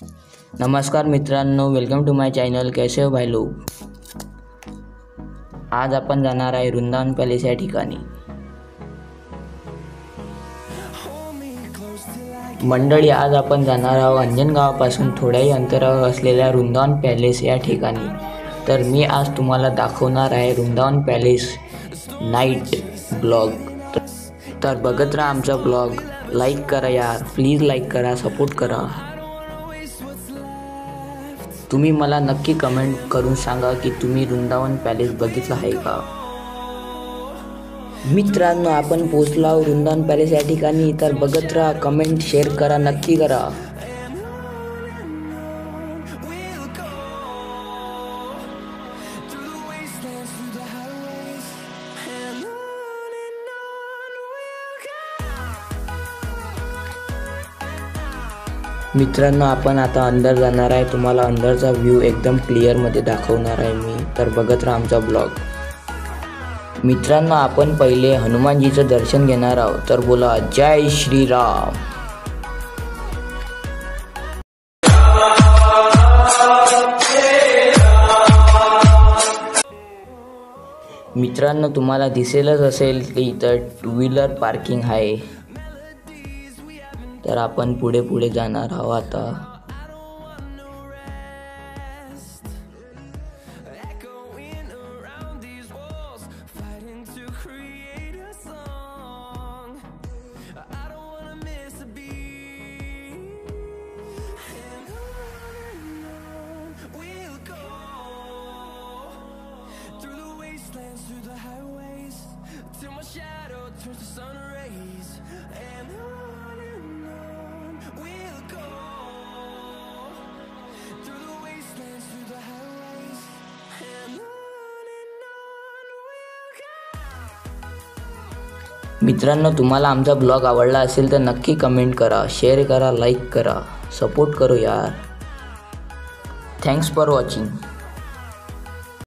नमस्कार मित्रांनो, welcome to my channel. कैसे हो भाई लोग. आज आपण जाणार आहे वृंदावन पॅलेस या ठिकाणी. मंडळी, आज आपण जाणार आहोत अंजनगावापासून थोड्याही अंतरावर असलेल्या वृंदावन पॅलेस या ठिकाणी. तर मी आज तुम्हाला दाखवणार आहे वृंदावन पॅलेस नाईट ब्लॉग. तर बघत राहा आमचा ब्लॉग. लाईक करा यार, प्लीज लाईक करा, सपोर्ट करा. तुम्ही मला नक्की कमेंट करून सांगा की तुम्ही वृंदावन पॅलेस बघितलं आहे का. मित्रांनो, आपण पोहोचलो आहोत वृंदावन पॅलेस या ठिकाणी. तर बघत राहा, कमेंट शेअर करा, नक्की करा. मित्रांनो, आपण आता अंदर जाणार आहे. तुम्हाला अंदरचा व्ह्यू एकदम क्लिअरमध्ये दाखवणार आहे मी. तर बघत राहा आमचा ब्लॉग. मित्रांनो, आपण पहिले हनुमानजीचं दर्शन घेणार आहोत. तर बोला जय श्रीराम. मित्रांनो, तुम्हाला दिसेलच असेल की इथं 2 व्हीलर पार्किंग आहे. तर आपण पुढे जाणार आहोत आता. मित्रांनो, तुम्हाला आमचा ब्लॉग आवडला असेल तर नक्की कमेंट करा, शेअर करा, लाईक करा, सपोर्ट करो यार. Thanks for watching.